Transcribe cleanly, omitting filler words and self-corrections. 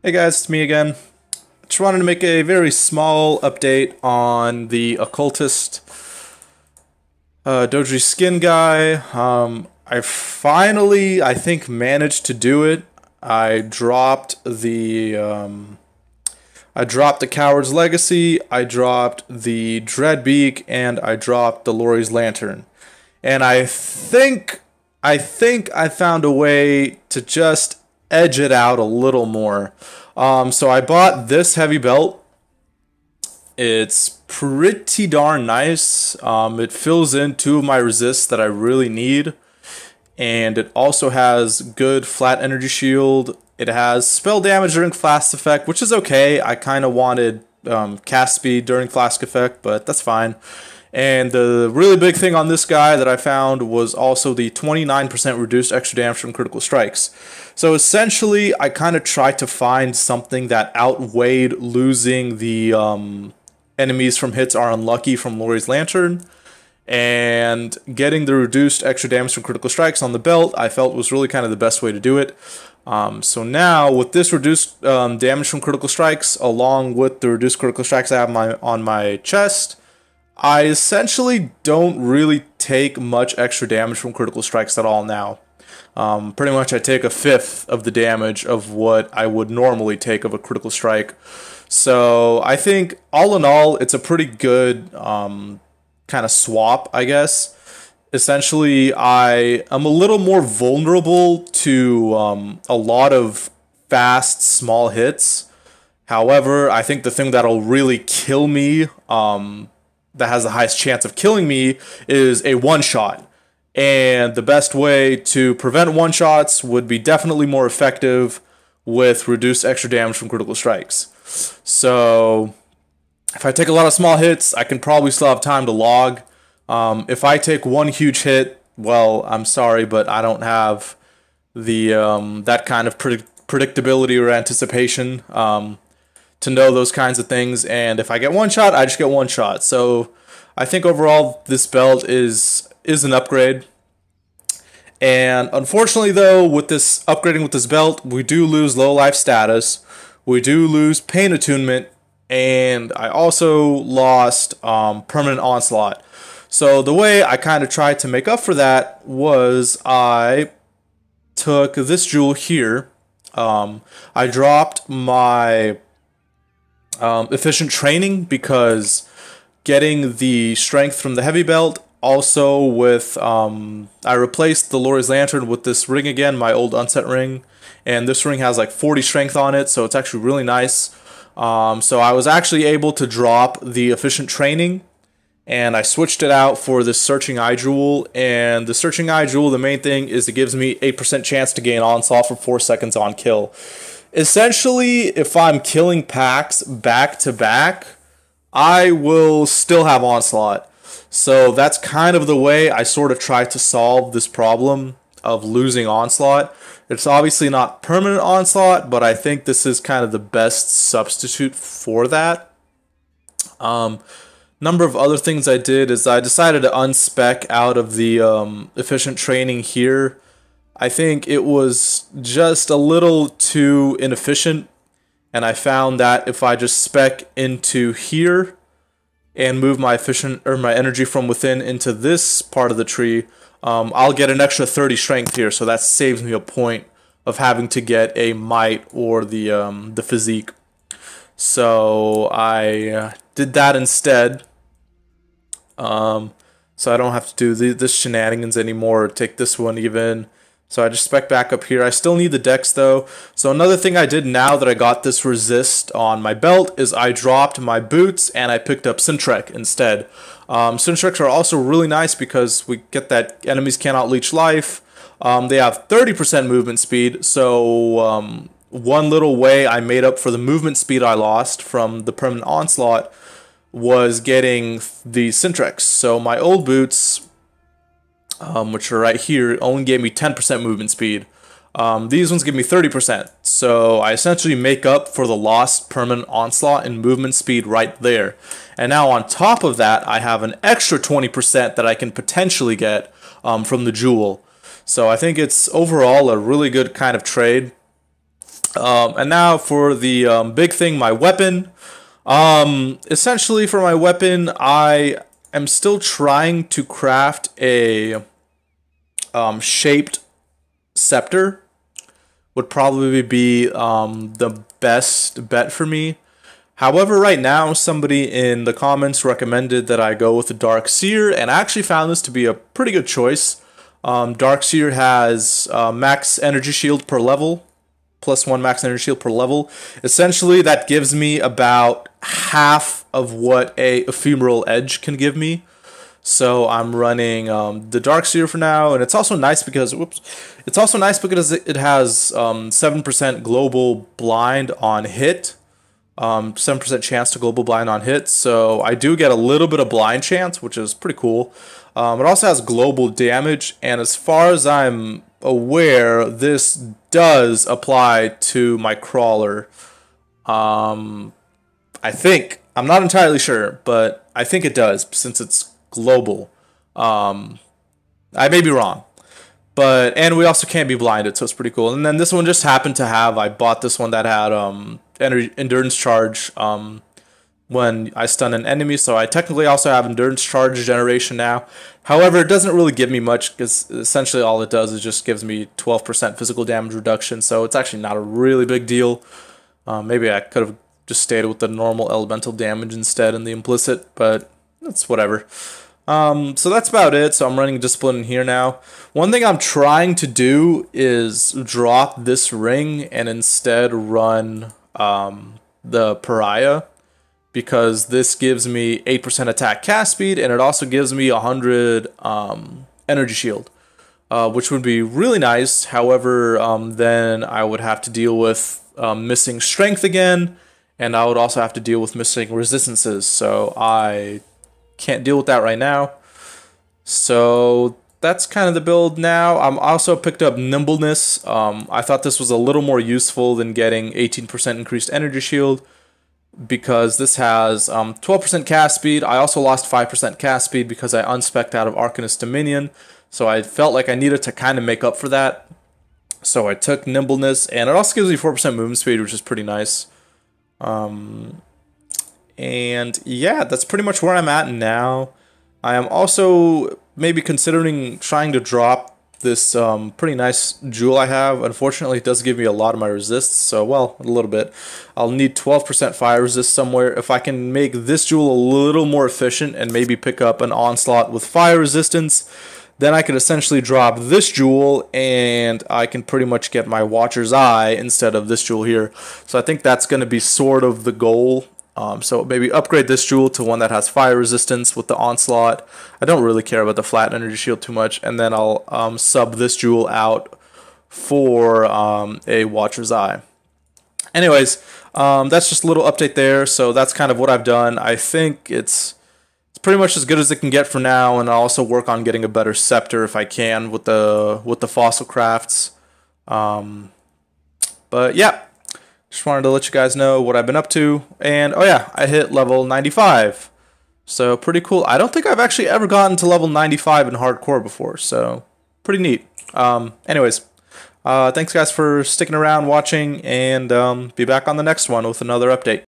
Hey guys, it's me again. Just wanted to make a very small update on the Occultist Doji skin guy. I finally, I think, managed to do it. I dropped the Coward's Legacy, I dropped the Dreadbeak, and I dropped the Lori's Lantern. And I think I found a way to just edge it out a little more. So I bought this heavy belt. It's pretty darn nice. It fills in two of my resists that I really need. And it also has good flat energy shield. It has spell damage during flask effect, which is okay. I kind of wanted cast speed during flask effect, but that's fine. And the really big thing on this guy that I found was also the 29% reduced extra damage from critical strikes. So essentially, I kind of tried to find something that outweighed losing the enemies from hits are unlucky from Lori's Lantern. And getting the reduced extra damage from critical strikes on the belt, I felt was really kind of the best way to do it. So now, with this reduced damage from critical strikes, along with the reduced critical strikes I have on my chest, I essentially don't really take much extra damage from critical strikes at all now. Pretty much I take a fifth of the damage of what I would normally take of a critical strike. So I think all in all, it's a pretty good kind of swap, I guess. Essentially, I am a little more vulnerable to a lot of fast, small hits. However, I think the thing that'll really kill me, that has the highest chance of killing me, is a one-shot. And the best way to prevent one-shots would be definitely more effective with reduced extra damage from critical strikes. So if I take a lot of small hits, I can probably still have time to log. If I take one huge hit, well, I'm sorry, but I don't have the that kind of predictability or anticipation to know those kinds of things. And if I get one shot, I just get one shot. So I think overall this belt is an upgrade. And unfortunately, though, with this upgrading with this belt, we do lose low life status, we do lose pain attunement, and I also lost permanent onslaught. So the way I kind of tried to make up for that was I took this jewel here. I dropped my efficient training because getting the strength from the heavy belt. Also with, I replaced the Lori's Lantern with this ring again, my old unset ring. And this ring has like 40 strength on it, so it's actually really nice. So I was actually able to drop the efficient training, and I switched it out for this Searching Eye Jewel. And the Searching Eye Jewel, the main thing is it gives me 8% chance to gain Onslaught for 4 seconds on kill. Essentially, if I'm killing packs back to back, I will still have Onslaught. So that's kind of the way I sort of try to solve this problem of losing Onslaught. It's obviously not permanent Onslaught, but I think this is kind of the best substitute for that. Number of other things I did is I decided to unspec out of the efficient training here. I think it was just a little too inefficient, and I found that if I just spec into here and move my efficient or my energy from within into this part of the tree, I'll get an extra 30 strength here, so that saves me a point of having to get a might or the physique. So I did that instead. So I don't have to do this shenanigans anymore, or take this one even. So I just spec back up here. I still need the dex though. So another thing I did now that I got this resist on my belt is I dropped my boots and I picked up Syntrek instead. Syntreks are also really nice because we get that enemies cannot leech life. They have 30% movement speed. So one little way I made up for the movement speed I lost from the permanent onslaught was getting the Syntreks. So my old boots, which are right here, only gave me 10% movement speed. These ones give me 30%. So I essentially make up for the lost permanent onslaught and movement speed right there. And now on top of that, I have an extra 20% that I can potentially get from the jewel. So I think it's overall a really good kind of trade. And now for the big thing, my weapon. Essentially for my weapon, I am still trying to craft a shaped scepter. Would probably be the best bet for me. However, right now, somebody in the comments recommended that I go with the Dark Seer, and I actually found this to be a pretty good choice. Dark Seer has max energy shield per level, +1 max energy shield per level. Essentially, that gives me about half of what a ephemeral edge can give me. So I'm running the Dark Seer for now, and it's also nice because it has 7% global blind on hit, 7% chance to global blind on hit. So I do get a little bit of blind chance, which is pretty cool. It also has global damage, and as far as I'm aware, this does apply to my crawler. I think I'm not entirely sure, but I think it does since it's global. I may be wrong, and we also can't be blinded, so it's pretty cool. And then this one just happened to have. I bought this one that had endurance charge when I stun an enemy, so I technically also have endurance charge generation now. However, it doesn't really give me much because essentially all it does is just gives me 12% physical damage reduction, so it's actually not a really big deal. Maybe I could have just stayed with the normal elemental damage instead and the implicit, but that's whatever. So that's about it. So I'm running discipline in here now. One thing I'm trying to do is drop this ring and instead run the pariah, because this gives me 8% attack cast speed, and it also gives me 100 energy shield, which would be really nice. However, then I would have to deal with missing strength again, and I would also have to deal with missing resistances, so I can't deal with that right now. So that's kind of the build now. I'm also picked up nimbleness. I thought this was a little more useful than getting 18% increased energy shield, because this has 12% cast speed. I also lost 5% cast speed because I unspec'd out of Arcanist Dominion, so I felt like I needed to kind of make up for that. So I took nimbleness, and it also gives me 4% movement speed, which is pretty nice. And yeah, that's pretty much where I'm at now. I am also maybe considering trying to drop this pretty nice jewel I have. Unfortunately, it does give me a lot of my resists, so well, a little bit. I'll need 12% fire resist somewhere. If I can make this jewel a little more efficient and maybe pick up an onslaught with fire resistance, then I could essentially drop this jewel and I can pretty much get my Watcher's Eye instead of this jewel here. So I think that's going to be sort of the goal. So maybe upgrade this jewel to one that has fire resistance with the onslaught. I don't really care about the flat energy shield too much. And then I'll sub this jewel out for a Watcher's Eye. Anyways, that's just a little update there. So that's kind of what I've done. I think it's pretty much as good as it can get for now, and I'll also work on getting a better scepter if I can with the fossil crafts. But yeah, just wanted to let you guys know what I've been up to. And oh yeah, I hit level 95, so pretty cool. I don't think I've actually ever gotten to level 95 in hardcore before, so pretty neat. Anyways, thanks guys for sticking around watching, and be back on the next one with another update.